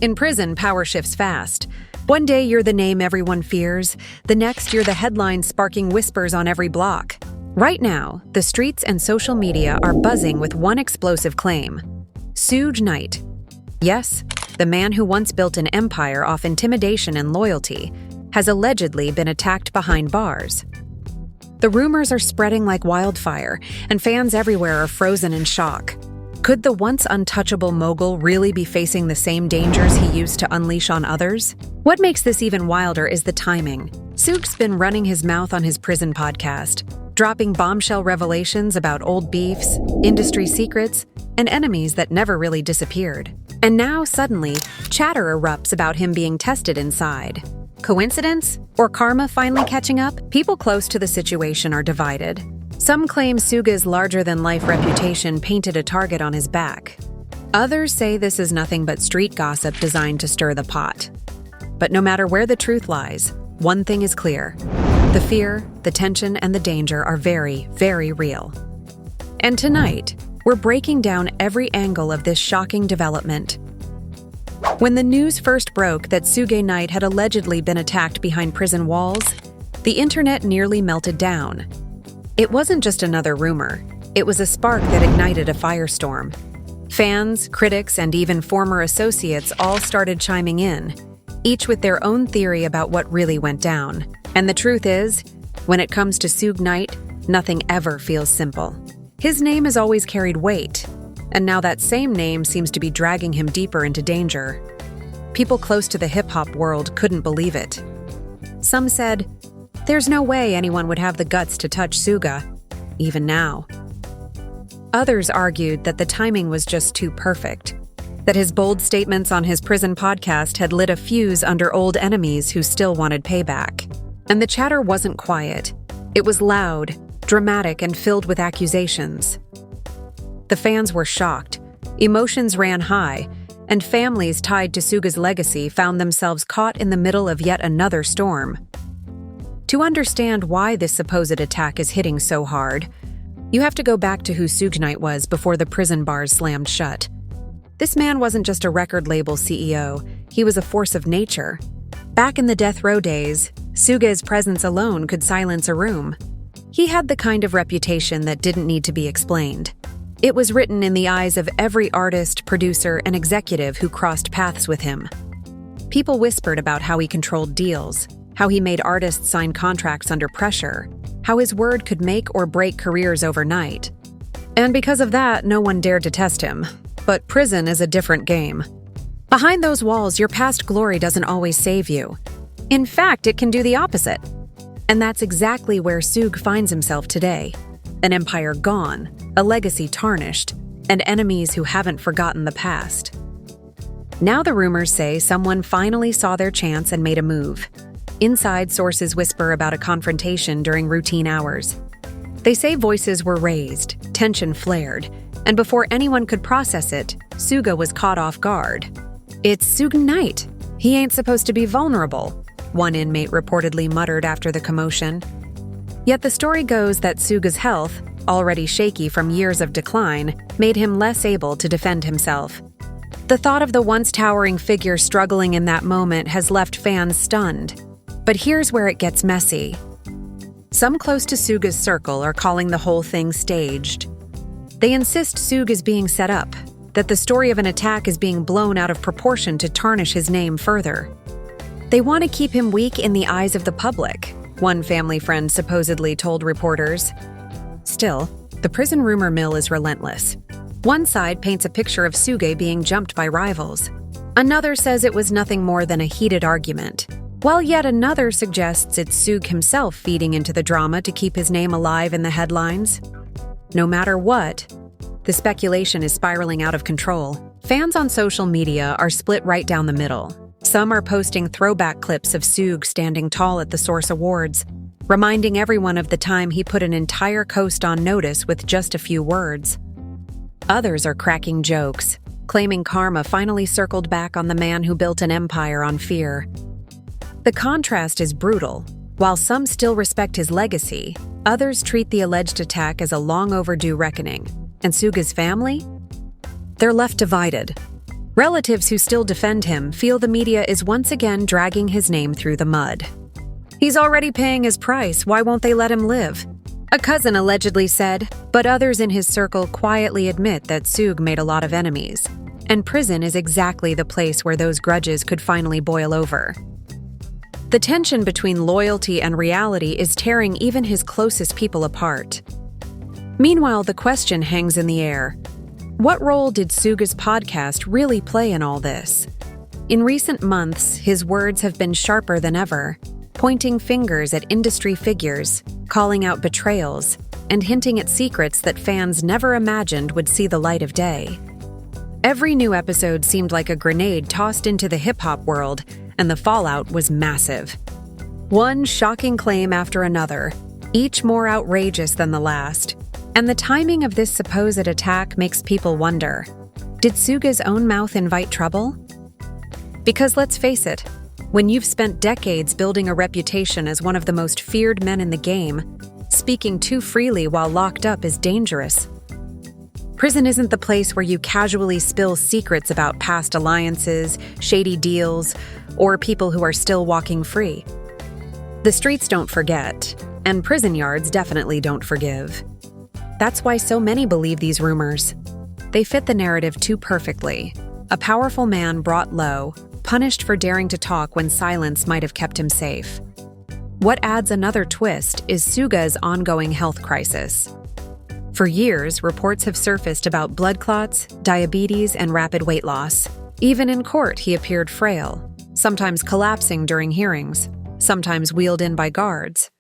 In prison, power shifts fast. One day you're the name everyone fears, the next you're the headline sparking whispers on every block. Right now, the streets and social media are buzzing with one explosive claim. Suge Knight. Yes, the man who once built an empire off intimidation and loyalty has allegedly been attacked behind bars. The rumors are spreading like wildfire, and fans everywhere are frozen in shock. Could the once untouchable mogul really be facing the same dangers he used to unleash on others? What makes this even wilder is the timing. Suge's been running his mouth on his prison podcast, dropping bombshell revelations about old beefs, industry secrets, and enemies that never really disappeared. And now, suddenly, chatter erupts about him being tested inside. Coincidence? Or karma finally catching up? People close to the situation are divided. Some claim Suge's larger-than-life reputation painted a target on his back. Others say this is nothing but street gossip designed to stir the pot. But no matter where the truth lies, one thing is clear. The fear, the tension, and the danger are very, very real. And tonight, we're breaking down every angle of this shocking development. When the news first broke that Suge Knight had allegedly been attacked behind prison walls, the internet nearly melted down. It wasn't just another rumor. It was a spark that ignited a firestorm. Fans, critics, and even former associates all started chiming in, each with their own theory about what really went down. And the truth is, when it comes to Suge Knight, nothing ever feels simple. His name has always carried weight, and now that same name seems to be dragging him deeper into danger. People close to the hip-hop world couldn't believe it. Some said, "There's no way anyone would have the guts to touch Suge, even now." Others argued that the timing was just too perfect, that his bold statements on his prison podcast had lit a fuse under old enemies who still wanted payback. And the chatter wasn't quiet. It was loud, dramatic, and filled with accusations. The fans were shocked, emotions ran high, and families tied to Suge's legacy found themselves caught in the middle of yet another storm. To understand why this supposed attack is hitting so hard, you have to go back to who Suge Knight was before the prison bars slammed shut. This man wasn't just a record label CEO, he was a force of nature. Back in the death row days, Suge's presence alone could silence a room. He had the kind of reputation that didn't need to be explained. It was written in the eyes of every artist, producer, and executive who crossed paths with him. People whispered about how he controlled deals, how he made artists sign contracts under pressure, how his word could make or break careers overnight. And because of that, no one dared to test him. But prison is a different game. Behind those walls, your past glory doesn't always save you. In fact, it can do the opposite. And that's exactly where Suge finds himself today. An empire gone, a legacy tarnished, and enemies who haven't forgotten the past. Now the rumors say someone finally saw their chance and made a move. Inside sources whisper about a confrontation during routine hours. They say voices were raised, tension flared, and before anyone could process it, Suge was caught off guard. "It's Suge Knight. He ain't supposed to be vulnerable," one inmate reportedly muttered after the commotion. Yet the story goes that Suge's health, already shaky from years of decline, made him less able to defend himself. The thought of the once towering figure struggling in that moment has left fans stunned. But here's where it gets messy. Some close to Suge's circle are calling the whole thing staged. They insist Suge is being set up, that the story of an attack is being blown out of proportion to tarnish his name further. They want to keep him weak in the eyes of the public, one family friend supposedly told reporters. Still, the prison rumor mill is relentless. One side paints a picture of Suge being jumped by rivals. Another says it was nothing more than a heated argument, while yet another suggests it's Suge himself feeding into the drama to keep his name alive in the headlines. No matter what, the speculation is spiraling out of control. Fans on social media are split right down the middle. Some are posting throwback clips of Suge standing tall at the Source Awards, reminding everyone of the time he put an entire coast on notice with just a few words. Others are cracking jokes, claiming karma finally circled back on the man who built an empire on fear. The contrast is brutal. While some still respect his legacy, others treat the alleged attack as a long overdue reckoning. And Suge's family? They're left divided. Relatives who still defend him feel the media is once again dragging his name through the mud. He's already paying his price, why won't they let him live? A cousin allegedly said, but others in his circle quietly admit that Suge made a lot of enemies, and prison is exactly the place where those grudges could finally boil over. The tension between loyalty and reality is tearing even his closest people apart. Meanwhile, the question hangs in the air. What role did Suge's podcast really play in all this? In recent months, his words have been sharper than ever, pointing fingers at industry figures, calling out betrayals, and hinting at secrets that fans never imagined would see the light of day. Every new episode seemed like a grenade tossed into the hip-hop world, and the fallout was massive. One shocking claim after another, each more outrageous than the last. And the timing of this supposed attack makes people wonder, did Suge's own mouth invite trouble? Because let's face it, when you've spent decades building a reputation as one of the most feared men in the game, speaking too freely while locked up is dangerous. Prison isn't the place where you casually spill secrets about past alliances, shady deals, or people who are still walking free. The streets don't forget, and prison yards definitely don't forgive. That's why so many believe these rumors. They fit the narrative too perfectly. A powerful man brought low, punished for daring to talk when silence might have kept him safe. What adds another twist is Suge's ongoing health crisis. For years, reports have surfaced about blood clots, diabetes, and rapid weight loss. Even in court, he appeared frail, sometimes collapsing during hearings, sometimes wheeled in by guards.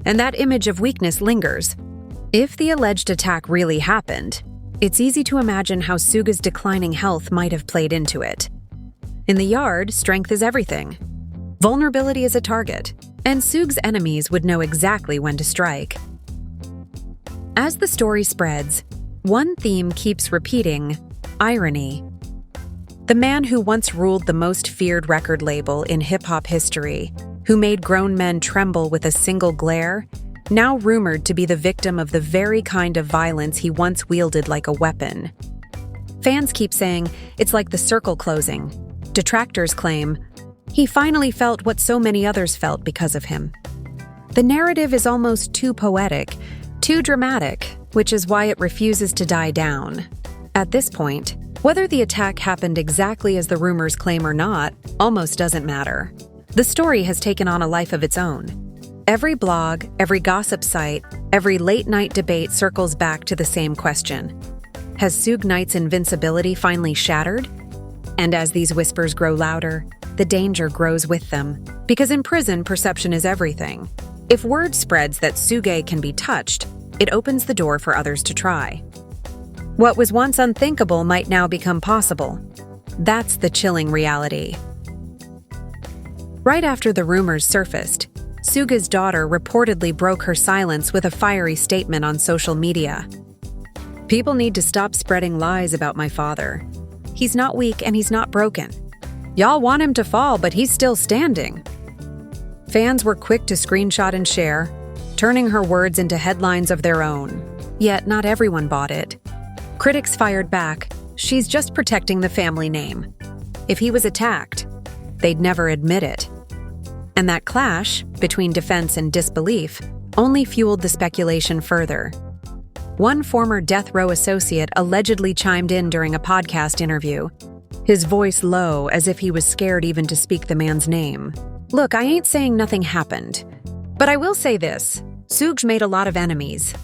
And that image of weakness lingers. If the alleged attack really happened, it's easy to imagine how Suge's declining health might have played into it. In the yard, strength is everything. Vulnerability is a target, and Suge's enemies would know exactly when to strike. As the story spreads, one theme keeps repeating: irony. The man who once ruled the most feared record label in hip-hop history, who made grown men tremble with a single glare, now rumored to be the victim of the very kind of violence he once wielded like a weapon. Fans keep saying it's like the circle closing. Detractors claim he finally felt what so many others felt because of him. The narrative is almost too poetic, too dramatic, which is why it refuses to die down. At this point, whether the attack happened exactly as the rumors claim or not almost doesn't matter. The story has taken on a life of its own. Every blog, every gossip site, every late-night debate circles back to the same question. Has Suge Knight's invincibility finally shattered? And as these whispers grow louder, the danger grows with them. Because in prison, perception is everything. If word spreads that Suge can be touched, it opens the door for others to try. What was once unthinkable might now become possible. That's the chilling reality. Right after the rumors surfaced, Suge's daughter reportedly broke her silence with a fiery statement on social media. "People need to stop spreading lies about my father. He's not weak and he's not broken. Y'all want him to fall, but he's still standing." Fans were quick to screenshot and share, turning her words into headlines of their own. Yet not everyone bought it. Critics fired back, "She's just protecting the family name. If he was attacked, they'd never admit it." And that clash between defense and disbelief only fueled the speculation further. One former death row associate allegedly chimed in during a podcast interview, his voice low as if he was scared even to speak the man's name. "Look, I ain't saying nothing happened, but I will say this. Suge made a lot of enemies.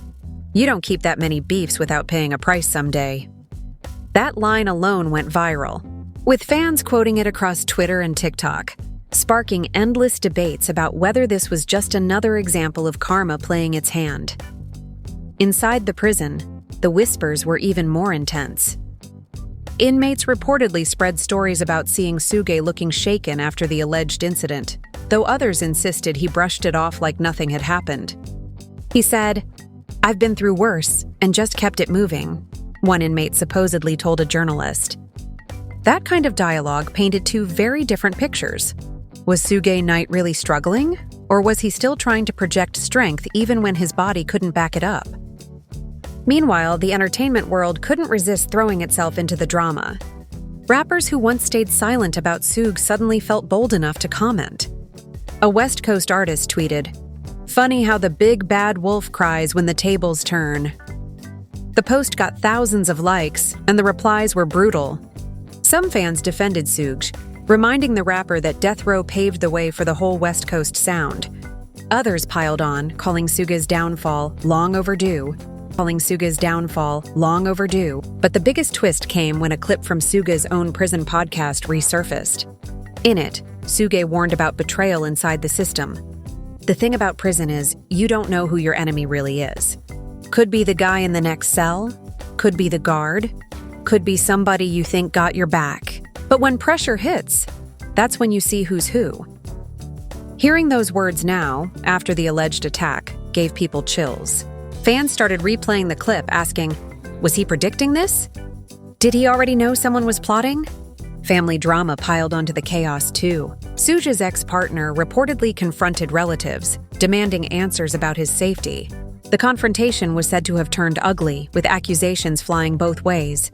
You don't keep that many beefs without paying a price someday." That line alone went viral, with fans quoting it across Twitter and TikTok, sparking endless debates about whether this was just another example of karma playing its hand. Inside the prison, the whispers were even more intense. Inmates reportedly spread stories about seeing Suge looking shaken after the alleged incident, though others insisted he brushed it off like nothing had happened. He said, "I've been through worse and just kept it moving," one inmate supposedly told a journalist. That kind of dialogue painted two very different pictures. Was Suge Knight really struggling, or was he still trying to project strength even when his body couldn't back it up? Meanwhile, the entertainment world couldn't resist throwing itself into the drama. Rappers who once stayed silent about Suge suddenly felt bold enough to comment. A West Coast artist tweeted, "Funny how the big bad wolf cries when the tables turn." The post got thousands of likes, and the replies were brutal. Some fans defended Suge, reminding the rapper that Death Row paved the way for the whole West Coast sound. Others piled on, calling Suge's downfall long overdue. But the biggest twist came when a clip from Suge's own prison podcast resurfaced. In it, Suge warned about betrayal inside the system. The thing about prison is, you don't know who your enemy really is. Could be the guy in the next cell, could be the guard, could be somebody you think got your back. But when pressure hits, that's when you see who's who. Hearing those words now, after the alleged attack, gave people chills. Fans started replaying the clip, asking, was he predicting this? Did he already know someone was plotting? Family drama piled onto the chaos too. Suge's ex-partner reportedly confronted relatives, demanding answers about his safety. The confrontation was said to have turned ugly, with accusations flying both ways.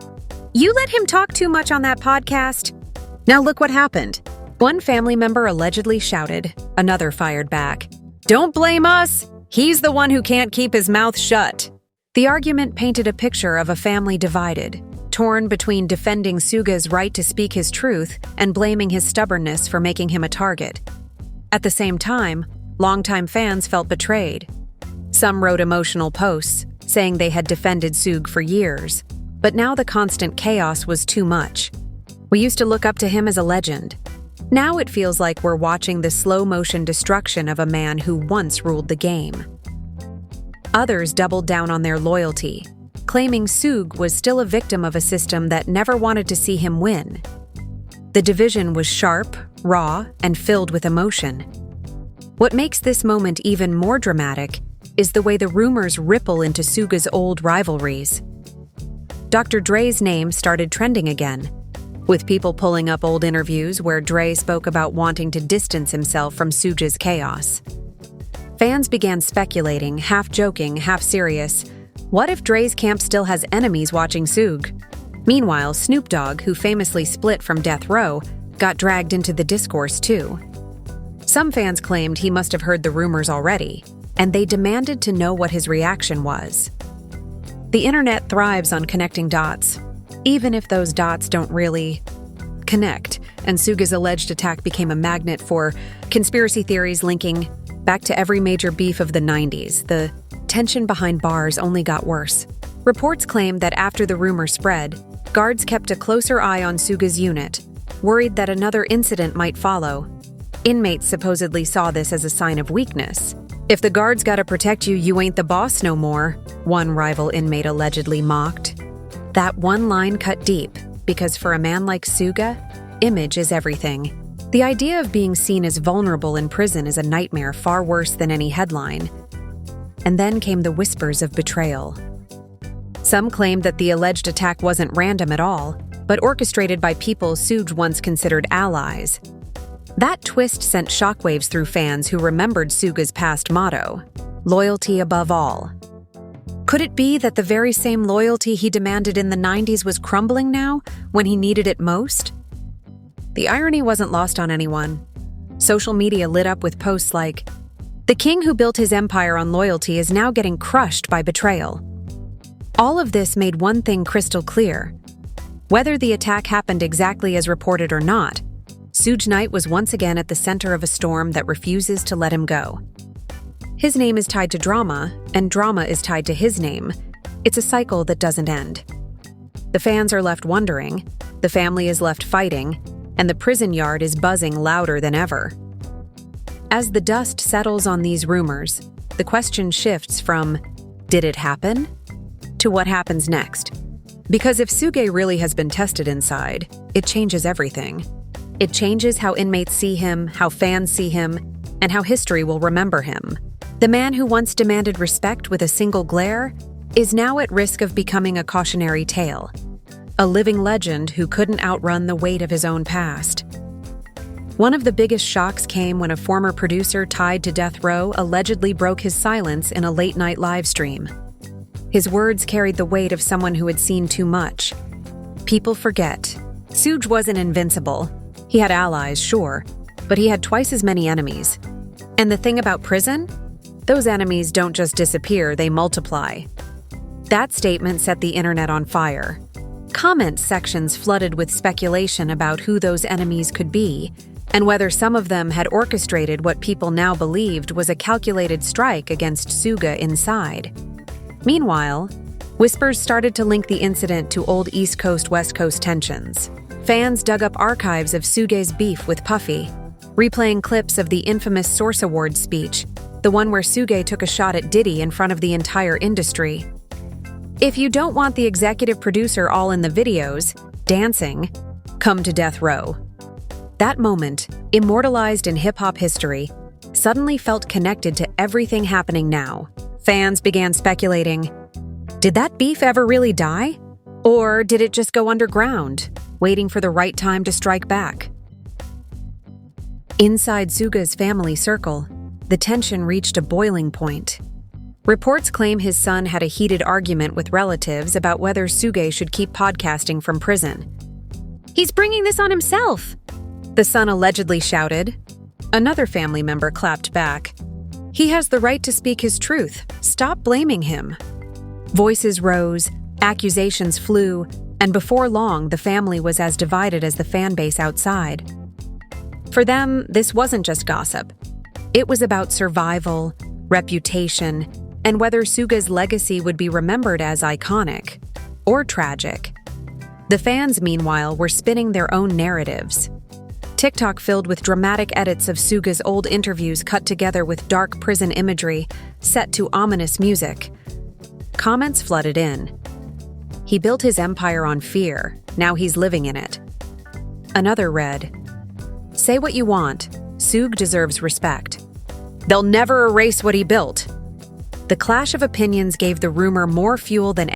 "You let him talk too much on that podcast. Now look what happened." One family member allegedly shouted, another fired back, "Don't blame us! He's the one who can't keep his mouth shut." The argument painted a picture of a family divided, torn between defending Suge's right to speak his truth and blaming his stubbornness for making him a target. At the same time, longtime fans felt betrayed. Some wrote emotional posts, saying they had defended Suge for years, but now the constant chaos was too much. "We used to look up to him as a legend. Now it feels like we're watching the slow-motion destruction of a man who once ruled the game." Others doubled down on their loyalty, claiming Suge was still a victim of a system that never wanted to see him win. The division was sharp, raw, and filled with emotion. What makes this moment even more dramatic is the way the rumors ripple into Suge's old rivalries. Dr. Dre's name started trending again, with people pulling up old interviews where Dre spoke about wanting to distance himself from Suge's chaos. Fans began speculating, half joking, half serious, what if Dre's camp still has enemies watching Suge? Meanwhile, Snoop Dogg, who famously split from Death Row, got dragged into the discourse too. Some fans claimed he must have heard the rumors already, and they demanded to know what his reaction was. The internet thrives on connecting dots, even if those dots don't really connect, and Suge's alleged attack became a magnet for conspiracy theories linking back to every major beef of the 90s. The tension behind bars only got worse. Reports claim that after the rumor spread, guards kept a closer eye on Suge's unit, worried that another incident might follow. Inmates supposedly saw this as a sign of weakness. "If the guards gotta protect you, you ain't the boss no more," one rival inmate allegedly mocked. That one line cut deep, because for a man like Suge, image is everything. The idea of being seen as vulnerable in prison is a nightmare far worse than any headline. And then came the whispers of betrayal. Some claimed that the alleged attack wasn't random at all, but orchestrated by people Suge once considered allies. That twist sent shockwaves through fans who remembered Suge's past motto, loyalty above all. Could it be that the very same loyalty he demanded in the 90s was crumbling now, when he needed it most? The irony wasn't lost on anyone. Social media lit up with posts like, "The king who built his empire on loyalty is now getting crushed by betrayal." All of this made one thing crystal clear. Whether the attack happened exactly as reported or not, Suge Knight was once again at the center of a storm that refuses to let him go. His name is tied to drama, and drama is tied to his name. It's a cycle that doesn't end. The fans are left wondering, the family is left fighting, and the prison yard is buzzing louder than ever. As the dust settles on these rumors, the question shifts from, did it happen? To what happens next? Because if Suge really has been tested inside, it changes everything. It changes how inmates see him, how fans see him, and how history will remember him. The man who once demanded respect with a single glare is now at risk of becoming a cautionary tale, a living legend who couldn't outrun the weight of his own past. One of the biggest shocks came when a former producer tied to Death Row allegedly broke his silence in a late-night live stream. His words carried the weight of someone who had seen too much. People forget. Suge wasn't invincible. He had allies, sure, but he had twice as many enemies. And the thing about prison? Those enemies don't just disappear, they multiply. That statement set the internet on fire. Comment sections flooded with speculation about who those enemies could be, and whether some of them had orchestrated what people now believed was a calculated strike against Suge inside. Meanwhile, whispers started to link the incident to old East Coast-West Coast tensions. Fans dug up archives of Suge's beef with Puffy, replaying clips of the infamous Source Awards speech, the one where Suge took a shot at Diddy in front of the entire industry. If you don't want the executive producer all in the videos, dancing, come to death row. That moment, immortalized in hip-hop history, suddenly felt connected to everything happening now. Fans began speculating, did that beef ever really die? Or did it just go underground, waiting for the right time to strike back? Inside Suge's family circle, the tension reached a boiling point. Reports claim his son had a heated argument with relatives about whether Suge should keep podcasting from prison. "He's bringing this on himself," the son allegedly shouted. Another family member clapped back. "He has the right to speak his truth. Stop blaming him." Voices rose, accusations flew, and before long, the family was as divided as the fan base outside. For them, this wasn't just gossip. It was about survival, reputation, and whether Suge's legacy would be remembered as iconic or tragic. The fans, meanwhile, were spinning their own narratives. TikTok filled with dramatic edits of Suge's old interviews cut together with dark prison imagery, set to ominous music. Comments flooded in. He built his empire on fear, now he's living in it. Another read, "Say what you want, Suge deserves respect. They'll never erase what he built." The clash of opinions gave the rumor more fuel than